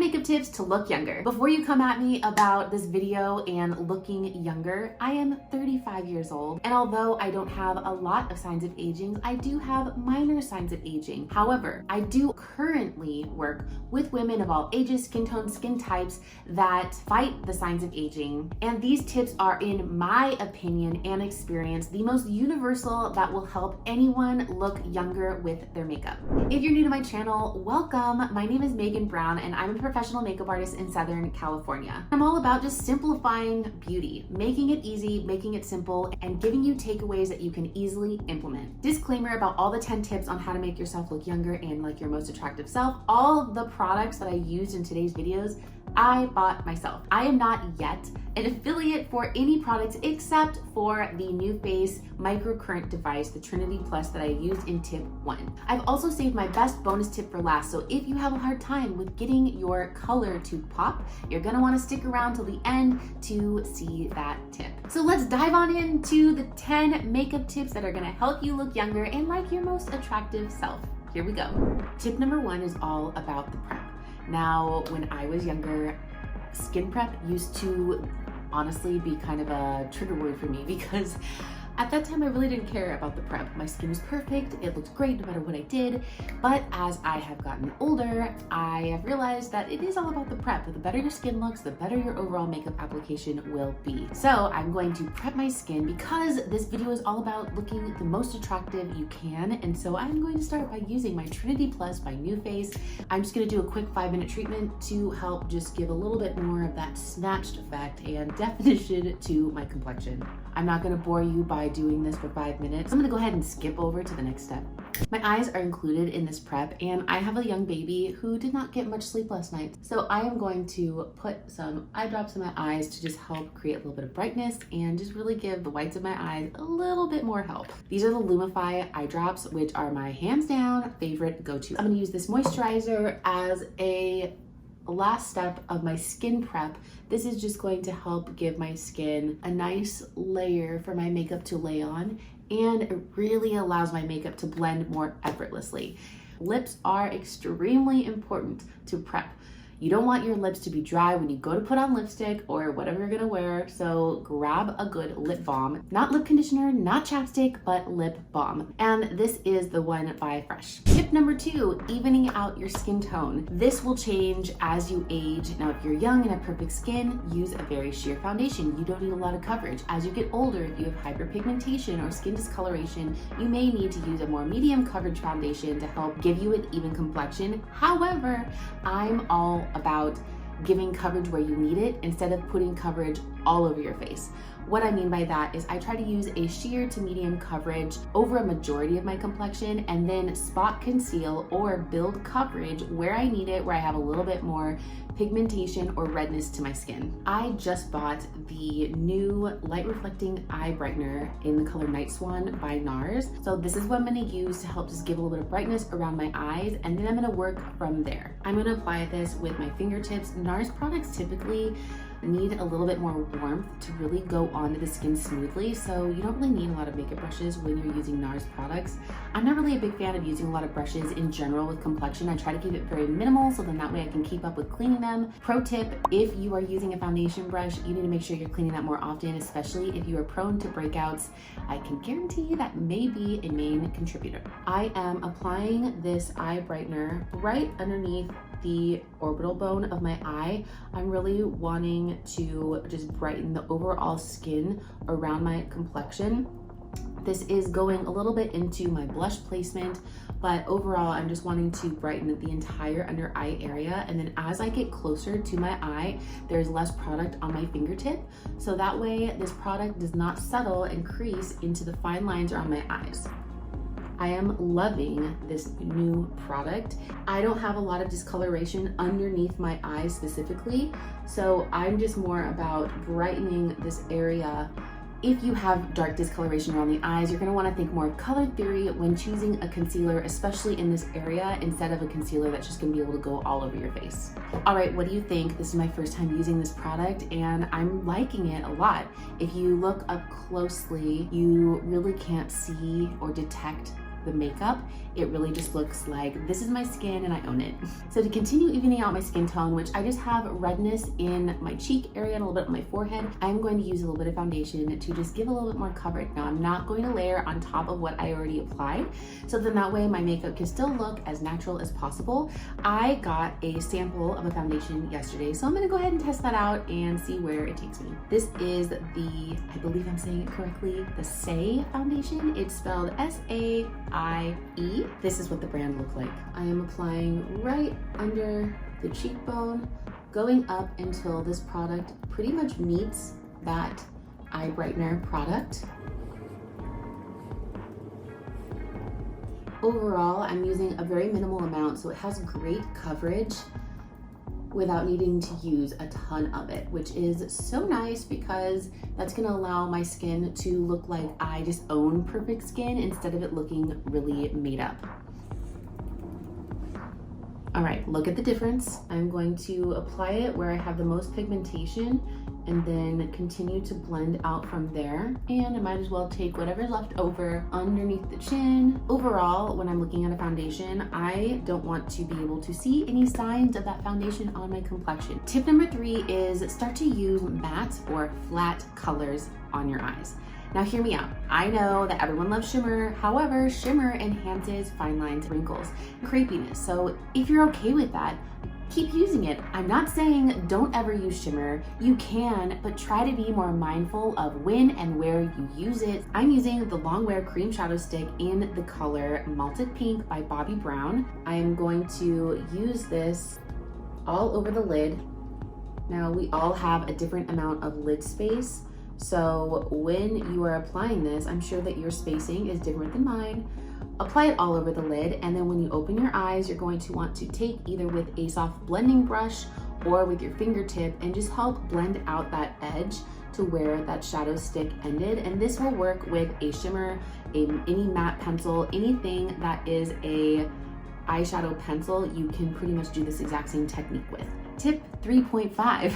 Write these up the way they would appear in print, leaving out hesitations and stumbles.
makeup tips to look younger. Before you come at me about this video and looking younger, I am 35 years old, and although I don't have a lot of signs of aging, I do have minor signs of aging. However, I do currently work with women of all ages, skin tones, skin types that fight the signs of aging, and these tips are, in my opinion and experience, the most universal that will help anyone look younger with their makeup. If you're new to my channel, welcome. My name is Meagan Brown, and I'm a professional makeup artist in Southern California. I'm all about just simplifying beauty, making it easy, making it simple, and giving you takeaways that you can easily implement. Disclaimer about all the 10 tips on how to make yourself look younger and like your most attractive self. All of the products that I used in today's videos, I bought myself. I am not yet an affiliate for any products except for the New Face microcurrent device, the Trinity Plus, that I used in tip 1. I've also saved my best bonus tip for last, so if you have a hard time with getting your color to pop, you're gonna wanna stick around till the end to see that tip. So let's dive on into the 10 makeup tips that are gonna help you look younger and like your most attractive self. Here we go. Tip number 1 is all about the prep. Now, when I was younger, skin prep used to honestly be kind of a trigger word for me because at that time I really didn't care about the prep. My skin was perfect, it looked great no matter what I did. But as I have gotten older, I have realized that it is all about the prep. The better your skin looks, the better your overall makeup application will be. So I'm going to prep my skin because this video is all about looking the most attractive you can. And so I'm going to start by using my Trinity Plus by New Face. I'm just gonna do a quick 5-minute treatment to help just give a little bit more of that snatched effect and definition to my complexion. I'm not gonna bore you by doing this for 5 minutes. I'm gonna go ahead and skip over to the next step. My eyes are included in this prep, and I have a young baby who did not get much sleep last night. So I am going to put some eye drops in my eyes to just help create a little bit of brightness and just really give the whites of my eyes a little bit more help. These are the Lumify eye drops, which are my hands down favorite go-to. I'm gonna use this moisturizer as a last step of my skin prep. This is just going to help give my skin a nice layer for my makeup to lay on, and it really allows my makeup to blend more effortlessly. Lips are extremely important to prep. You don't want your lips to be dry when you go to put on lipstick or whatever you're gonna wear, so grab a good lip balm. Not lip conditioner, not chapstick, but lip balm. And this is the one by Fresh. Tip number 2, evening out your skin tone. This will change as you age. Now, if you're young and have perfect skin, use a very sheer foundation. You don't need a lot of coverage. As you get older, if you have hyperpigmentation or skin discoloration, you may need to use a more medium coverage foundation to help give you an even complexion. However, I'm all about giving coverage where you need it instead of putting coverage all over your face. What I mean by that is I try to use a sheer to medium coverage over a majority of my complexion and then spot conceal or build coverage where I need it, where I have a little bit more pigmentation or redness to my skin. I just bought the new light reflecting eye brightener in the color Night Swan by NARS. So this is what I'm gonna use to help just give a little bit of brightness around my eyes, and then I'm gonna work from there. I'm gonna apply this with my fingertips. NARS products typically need a little bit more warmth to really go onto the skin smoothly, so you don't really need a lot of makeup brushes when you're using NARS products. I'm not really a big fan of using a lot of brushes in general with complexion. I try to keep it very minimal so then that way I can keep up with cleaning them. Pro tip, if you are using a foundation brush, you need to make sure you're cleaning that more often, especially if you are prone to breakouts. I can guarantee that may be a main contributor. I am applying this eye brightener right underneath the orbital bone of my eye. I'm really wanting to just brighten the overall skin around my complexion. This is going a little bit into my blush placement, but overall I'm just wanting to brighten the entire under eye area. And then as I get closer to my eye, there's less product on my fingertip, so that way this product does not settle and crease into the fine lines around my eyes. I am loving this new product. I don't have a lot of discoloration underneath my eyes specifically, so I'm just more about brightening this area. If you have dark discoloration around the eyes, you're gonna wanna think more color theory when choosing a concealer, especially in this area, instead of a concealer that's just gonna be able to go all over your face. All right, what do you think? This is my first time using this product and I'm liking it a lot. If you look up closely, you really can't see or detect the makeup, it really just looks like this is my skin and I own it. So to continue evening out my skin tone, which I just have redness in my cheek area and a little bit on my forehead, I'm going to use a little bit of foundation to just give a little bit more coverage. Now I'm not going to layer on top of what I already applied, so then that way my makeup can still look as natural as possible. I got a sample of a foundation yesterday, so I'm gonna go ahead and test that out and see where it takes me. This is the, I believe I'm saying it correctly, the Say foundation. It's spelled S-A-I-E. This is what the brand looked like. I am applying right under the cheekbone, going up until this product pretty much meets that eye brightener product. Overall, I'm using a very minimal amount, so it has great coverage without needing to use a ton of it, which is so nice because that's gonna allow my skin to look like I just own perfect skin instead of it looking really made up. All right, look at the difference. I'm going to apply it where I have the most pigmentation and then continue to blend out from there. And I might as well take whatever's left over underneath the chin. Overall, when I'm looking at a foundation, I don't want to be able to see any signs of that foundation on my complexion. Tip number 3 is start to use matte or flat colors on your eyes. Now hear me out. I know that everyone loves shimmer. However, shimmer enhances fine lines, wrinkles, and crepiness. So if you're okay with that, keep using it. I'm not saying don't ever use shimmer. You can, but try to be more mindful of when and where you use it. I'm using the Longwear Cream Shadow Stick in the color Malted Pink by Bobbi Brown. I am going to use this all over the lid. Now we all have a different amount of lid space. So when you are applying this, I'm sure that your spacing is different than mine. Apply it all over the lid, and then when you open your eyes, you're going to want to take either with a soft blending brush or with your fingertip and just help blend out that edge to where that shadow stick ended. And this will work with a shimmer, any matte pencil, anything that is a eyeshadow pencil, you can pretty much do this exact same technique with. Tip 3.5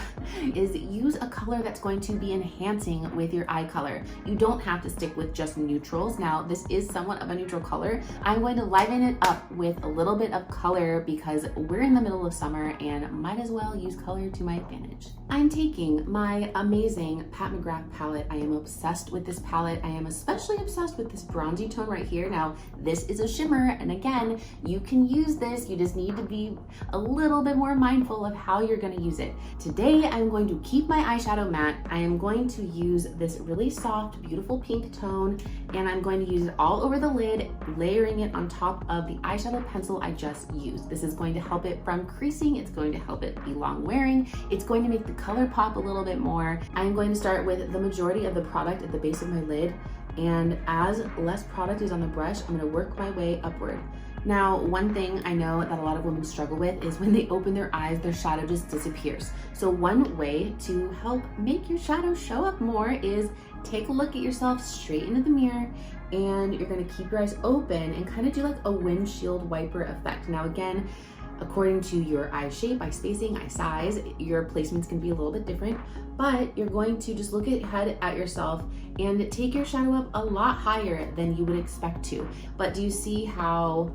is use a color that's going to be enhancing with your eye color. You don't have to stick with just neutrals. Now, this is somewhat of a neutral color. I'm going to liven it up with a little bit of color because we're in the middle of summer and might as well use color to my advantage. I'm taking my amazing Pat McGrath palette. I am obsessed with this palette. I am especially obsessed with this bronzy tone right here. Now, this is a shimmer, and again, you can use this. You just need to be a little bit more mindful of how you're going to use it. Today, I'm going to keep my eyeshadow matte. I am going to use this really soft, beautiful pink tone, and I'm going to use it all over the lid, layering it on top of the eyeshadow pencil I just used. This is going to help it from creasing. It's going to help it be long wearing. It's going to make the color pop a little bit more. I'm going to start with the majority of the product at the base of my lid, and as less product is on the brush, I'm going to work my way upward. Now, one thing I know that a lot of women struggle with is when they open their eyes, their shadow just disappears. So one way to help make your shadow show up more is take a look at yourself straight into the mirror, and you're going to keep your eyes open and kind of do like a windshield wiper effect. Now again, according to your eye shape, eye spacing, eye size, your placements can be a little bit different, but you're going to just look ahead at yourself and take your shadow up a lot higher than you would expect to. But do you see how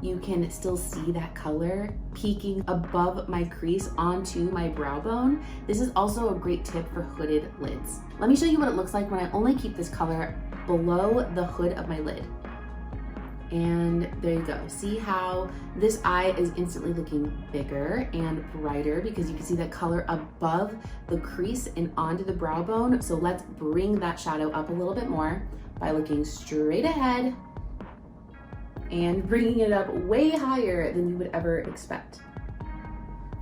you can still see that color peeking above my crease onto my brow bone? This is also a great tip for hooded lids. Let me show you what it looks like when I only keep this color below the hood of my lid. And there you go. See how this eye is instantly looking bigger and brighter because you can see that color above the crease and onto the brow bone. So let's bring that shadow up a little bit more by looking straight ahead and bringing it up way higher than you would ever expect.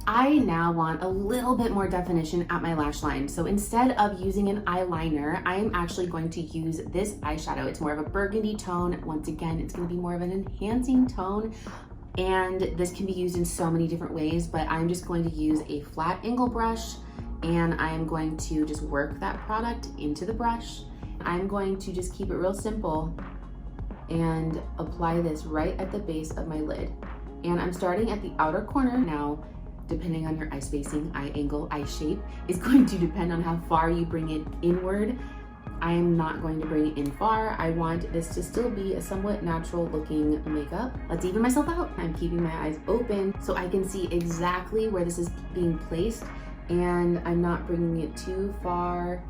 I now want a little bit more definition at my lash line. So instead of using an eyeliner, I am actually going to use this eyeshadow. It's more of a burgundy tone. Once again, it's going to be more of an enhancing tone. And this can be used in so many different ways, but I'm just going to use a flat angle brush, and I am going to just work that product into the brush. I'm going to just keep it real simple and apply this right at the base of my lid. And I'm starting at the outer corner. Now, depending on your eye spacing, eye angle, eye shape is going to depend on how far you bring it inward. I am not going to bring it in far. I want this to still be a somewhat natural looking makeup. Let's even myself out. I'm keeping my eyes open so I can see exactly where this is being placed, and I'm not bringing it too far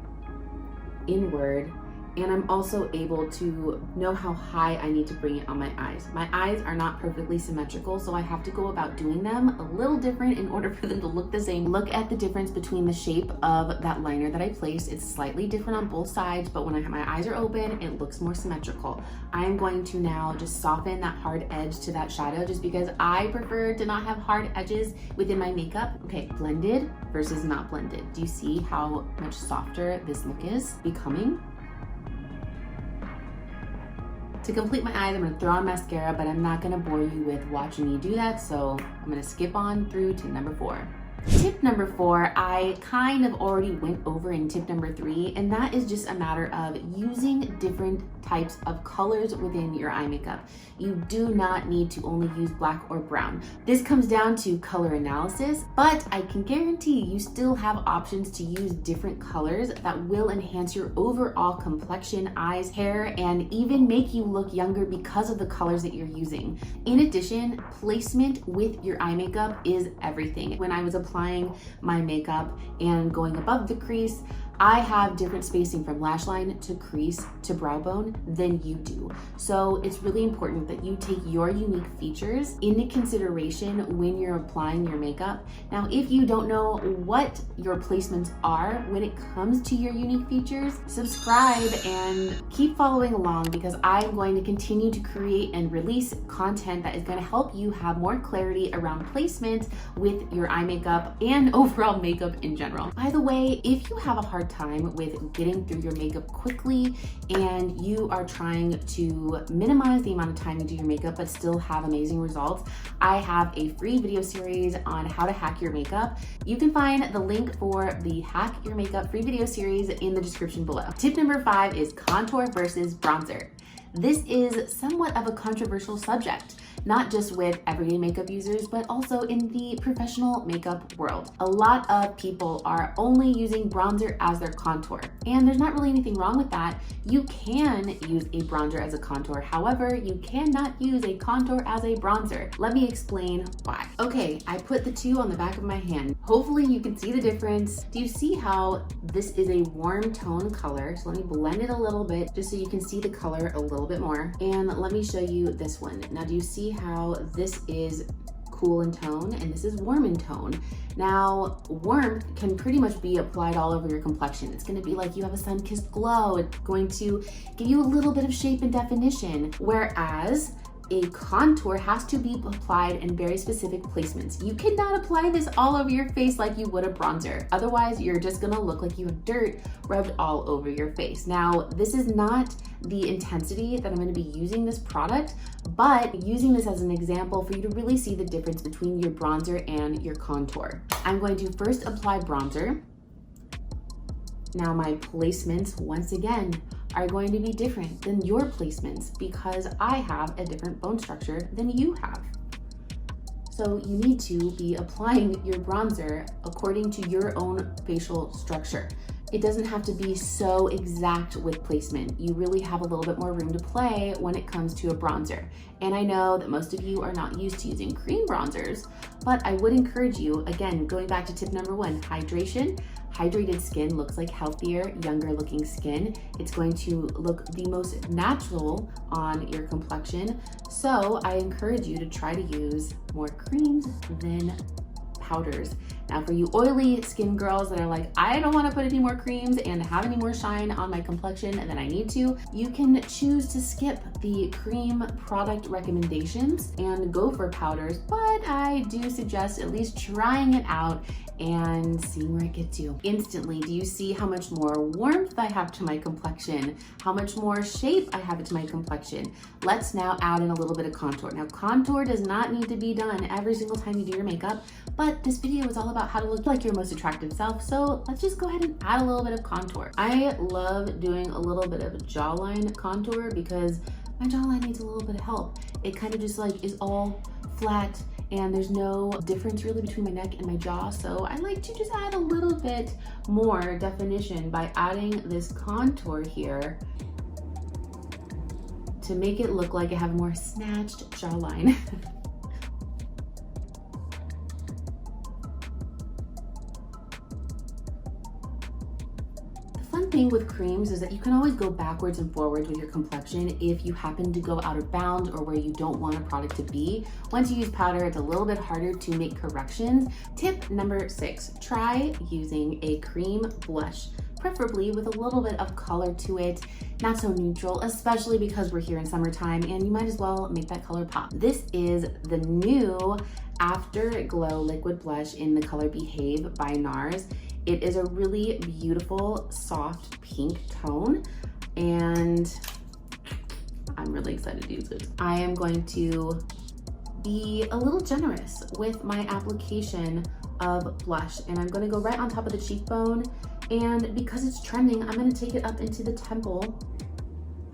inward. And I'm also able to know how high I need to bring it on my eyes. My eyes are not perfectly symmetrical, so I have to go about doing them a little different in order for them to look the same. Look at the difference between the shape of that liner that I placed. It's slightly different on both sides, but when my eyes are open, it looks more symmetrical. I am going to now just soften that hard edge to that shadow just because I prefer to not have hard edges within my makeup. Okay, blended versus not blended. Do you see how much softer this look is becoming? To complete my eyes, I'm gonna throw on mascara, but I'm not gonna bore you with watching me do that, so I'm gonna skip on through to number 4. Tip number 4, I kind of already went over in tip number 3, and that is just a matter of using different types of colors within your eye makeup. You do not need to only use black or brown. This comes down to color analysis, but I can guarantee you still have options to use different colors that will enhance your overall complexion, eyes, hair, and even make you look younger because of the colors that you're using. In addition, placement with your eye makeup is everything. When I was applying my makeup and going above the crease, I have different spacing from lash line to crease to brow bone than you do. So it's really important that you take your unique features into consideration when you're applying your makeup. Now, if you don't know what your placements are when it comes to your unique features, subscribe and keep following along because I'm going to continue to create and release content that is going to help you have more clarity around placement with your eye makeup and overall makeup in general. By the way, if you have a hard time with getting through your makeup quickly and you are trying to minimize the amount of time you do your makeup but still have amazing results, I have a free video series on how to hack your makeup. You can find the link for the Hack Your Makeup free video series in the description below. Tip number 5 is contour versus bronzer. This is somewhat of a controversial subject, not just with everyday makeup users, but also in the professional makeup world. A lot of people are only using bronzer as their contour, and there's not really anything wrong with that. You can use a bronzer as a contour. However, you cannot use a contour as a bronzer. Let me explain why. Okay, I put the two on the back of my hand. Hopefully you can see the difference. Do you see how this is a warm tone color? So let me blend it a little bit just so you can see the color a little bit more. And let me show you this one. Now, do you see how this is cool in tone and this is warm in tone? Now, warmth can pretty much be applied all over your complexion. It's gonna be like you have a sun-kissed glow. It's going to give you a little bit of shape and definition, whereas a contour has to be applied in very specific placements. You cannot apply this all over your face like you would a bronzer. Otherwise, you're just gonna look like you have dirt rubbed all over your face. Now, this is not the intensity that I'm gonna be using this product, but using this as an example for you to really see the difference between your bronzer and your contour. I'm going to first apply bronzer. Now my placements, once again, are going to be different than your placements because I have a different bone structure than you have. So you need to be applying your bronzer according to your own facial structure. It doesn't have to be so exact with placement. You really have a little bit more room to play when it comes to a bronzer. And I know that most of you are not used to using cream bronzers, but I would encourage you, again, going back to tip number 1, hydration. Hydrated skin looks like healthier, younger looking skin. It's going to look the most natural on your complexion. So I encourage you to try to use more creams than powders. Now for you oily skin girls that are like, I don't want to put any more creams and have any more shine on my complexion than I need to, you can choose to skip the cream product recommendations and go for powders, but I do suggest at least trying it out and seeing where it gets you. Instantly, do you see how much more warmth I have to my complexion? How much more shape I have to my complexion? Let's now add in a little bit of contour. Now, contour does not need to be done every single time you do your makeup, but this video is all about how to look like your most attractive self. So let's just go ahead and add a little bit of contour. I love doing a little bit of jawline contour because my jawline needs a little bit of help. It kind of just like is all flat and there's no difference really between my neck and my jaw. So I like to just add a little bit more definition by adding this contour here to make it look like I have a more snatched jawline. Thing with creams is that you can always go backwards and forwards with your complexion if you happen to go out of bounds or where you don't want a product to be. Once you use powder, it's a little bit harder to make corrections. Tip number 6, try using a cream blush, preferably with a little bit of color to it, not so neutral, especially because we're here in summertime and you might as well make that color pop. This is the new Afterglow liquid blush in the color Behave by NARS. It is a really beautiful, soft pink tone, and I'm really excited to use it. I am going to be a little generous with my application of blush, and I'm gonna go right on top of the cheekbone, and because it's trending, I'm gonna take it up into the temple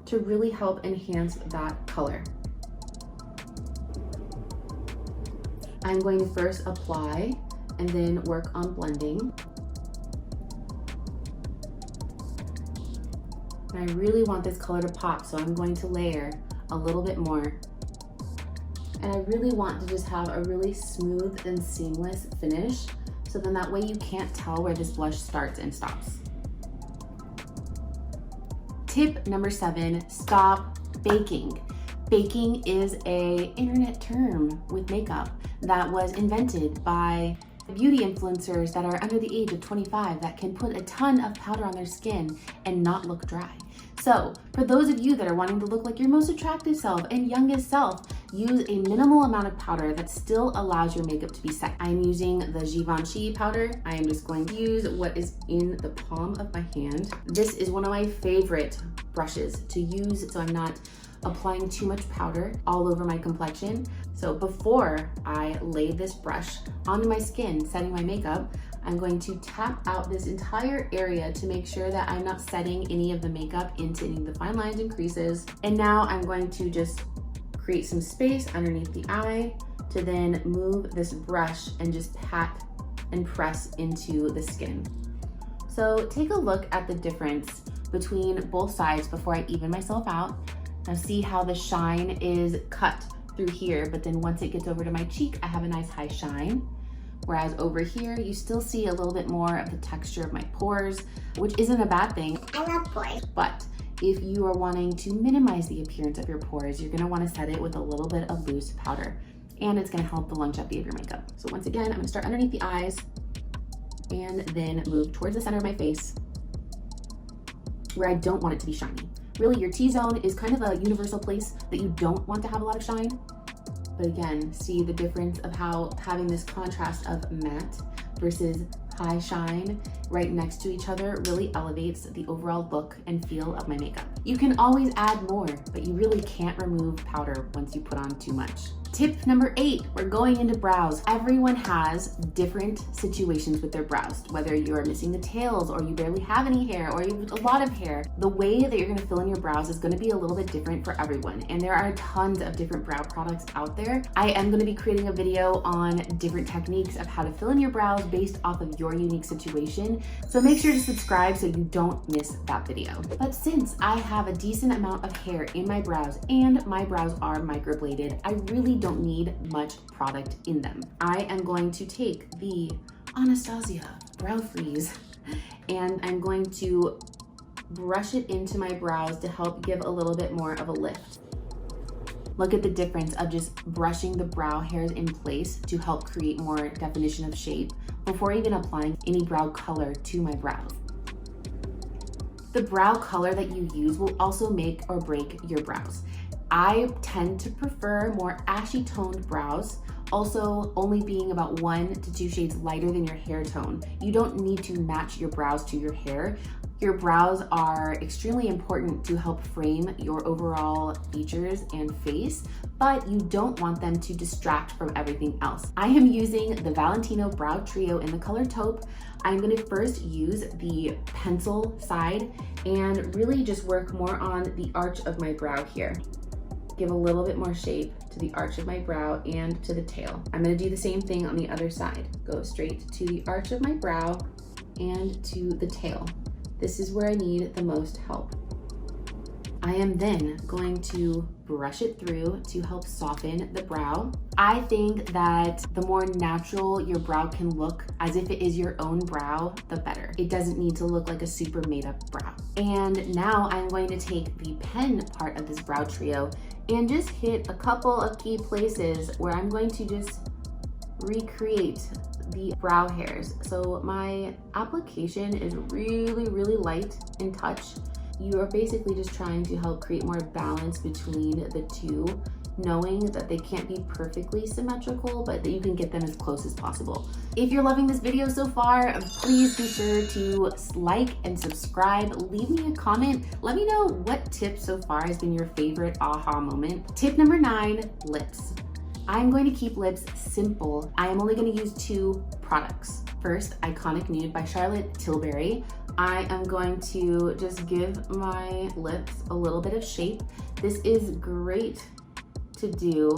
to really help enhance that color. I'm going to first apply and then work on blending. And I really want this color to pop, so I'm going to layer a little bit more. And I really want to just have a really smooth and seamless finish, so then that way you can't tell where this blush starts and stops. Tip number 7, stop baking. Baking is an internet term with makeup that was invented by beauty influencers that are under the age of 25 that can put a ton of powder on their skin and not look dry. So for those of you that are wanting to look like your most attractive self and youngest self, use a minimal amount of powder that still allows your makeup to be set. I'm using the Givenchy powder. I am just going to use what is in the palm of my hand. This is one of my favorite brushes to use so I'm not applying too much powder all over my complexion. So before I lay this brush onto my skin, setting my makeup, I'm going to tap out this entire area to make sure that I'm not setting any of the makeup into any of the fine lines and creases. And now I'm going to just create some space underneath the eye to then move this brush and just pat and press into the skin. So take a look at the difference between both sides before I even myself out. Now see how the shine is cut through here, but then once it gets over to my cheek, I have a nice high shine. Whereas over here, you still see a little bit more of the texture of my pores, which isn't a bad thing. I love pores. But if you are wanting to minimize the appearance of your pores, you're gonna wanna set it with a little bit of loose powder, and it's gonna help the longevity of your makeup. So once again, I'm gonna start underneath the eyes and then move towards the center of my face where I don't want it to be shiny. Really, your T-zone is kind of a universal place that you don't want to have a lot of shine. But again, see the difference of how having this contrast of matte versus high shine right next to each other really elevates the overall look and feel of my makeup. You can always add more, but you really can't remove powder once you put on too much. Tip number 8, we're going into brows. Everyone has different situations with their brows, whether you're missing the tails or you barely have any hair or you have a lot of hair. The way that you're gonna fill in your brows is gonna be a little bit different for everyone. And there are tons of different brow products out there. I am gonna be creating a video on different techniques of how to fill in your brows based off of your unique situation. So make sure to subscribe so you don't miss that video. But since I have a decent amount of hair in my brows and my brows are microbladed, I really don't need much product in them. I am going to take the Anastasia Brow Freeze and I'm going to brush it into my brows to help give a little bit more of a lift. Look at the difference of just brushing the brow hairs in place to help create more definition of shape before even applying any brow color to my brows. The brow color that you use will also make or break your brows. I tend to prefer more ashy toned brows, also only being about 1 to 2 shades lighter than your hair tone. You don't need to match your brows to your hair. Your brows are extremely important to help frame your overall features and face, but you don't want them to distract from everything else. I am using the Valentino Brow Trio in the color taupe. I'm gonna first use the pencil side and really just work more on the arch of my brow here. give a little bit more shape to the arch of my brow and to the tail. I'm gonna do the same thing on the other side. Go straight to the arch of my brow and to the tail. This is where I need the most help. I am then going to brush it through to help soften the brow. I think that the more natural your brow can look, as if it is your own brow, the better. It doesn't need to look like a super made up brow. And now I'm going to take the pen part of this brow trio and just hit a couple of key places where I'm going to just recreate the brow hairs. So my application is really, really light in touch. You are basically just trying to help create more balance between the two, knowing that they can't be perfectly symmetrical, but that you can get them as close as possible. If you're loving this video so far, please be sure to like and subscribe. Leave me a comment. Let me know what tip so far has been your favorite aha moment. Tip number 9, lips. I'm going to keep lips simple. I am only going to use 2 products. First, Iconic Nude by Charlotte Tilbury. I am going to just give my lips a little bit of shape. This is great to do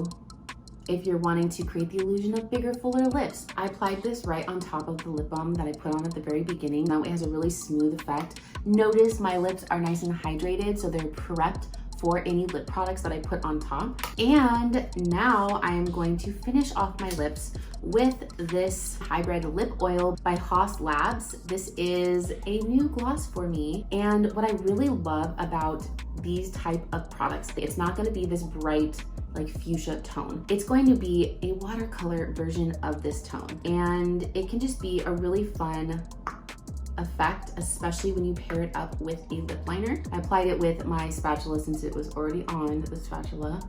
if you're wanting to create the illusion of bigger, fuller lips. I applied this right on top of the lip balm that I put on at the very beginning. Now it has a really smooth effect. Notice my lips are nice and hydrated, so they're prepped for any lip products that I put on top. And now I am going to finish off my lips with this hybrid lip oil by Haas Labs. This is a new gloss for me. And what I really love about these type of products, it's not gonna be this bright, like fuchsia tone. It's going to be a watercolor version of this tone. And it can just be a really fun effect, especially when you pair it up with a lip liner. I applied it with my spatula since it was already on the spatula.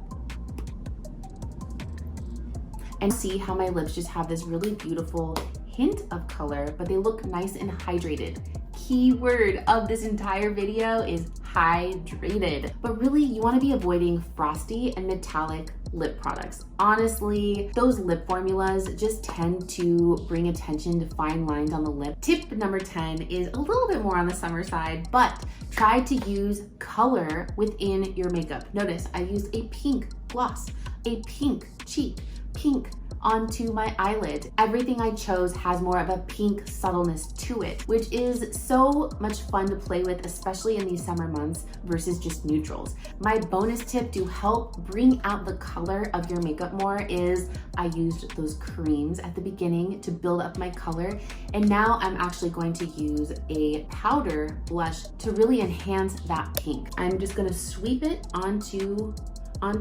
And see how my lips just have this really beautiful hint of color, but they look nice and hydrated. Key word of this entire video is hydrated. But really, you want to be avoiding frosty and metallic lip products. Honestly, those lip formulas just tend to bring attention to fine lines on the lip. Tip number 10 is a little bit more on the summer side, but try to use color within your makeup. Notice I used a pink gloss, a pink cheek, pink onto my eyelid. Everything I chose has more of a pink subtleness to it, which is so much fun to play with, especially in these summer months versus just neutrals. My bonus tip to help bring out the color of your makeup more is I used those creams at the beginning to build up my color. And now I'm actually going to use a powder blush to really enhance that pink. I'm just gonna sweep it on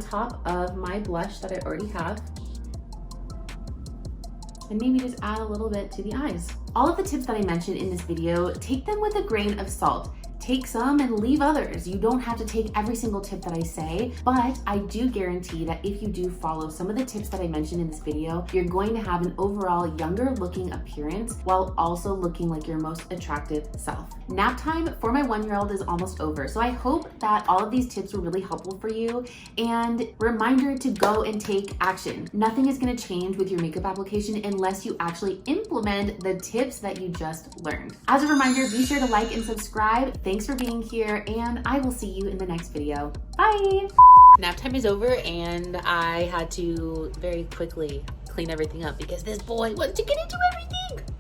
top of my blush that I already have. And maybe just add a little bit to the eyes. All of the tips that I mentioned in this video, take them with a grain of salt. Take some and leave others. You don't have to take every single tip that I say, but I do guarantee that if you do follow some of the tips that I mentioned in this video, you're going to have an overall younger looking appearance while also looking like your most attractive self. Nap time for my 1-year-old is almost over, so I hope that all of these tips were really helpful for you. And reminder to go and take action. Nothing is gonna change with your makeup application unless you actually implement the tips that you just learned. As a reminder, be sure to like and subscribe. Thanks for being here, and I will see you in the next video. Bye! Nap time is over, and I had to very quickly clean everything up because this boy wants to get into everything.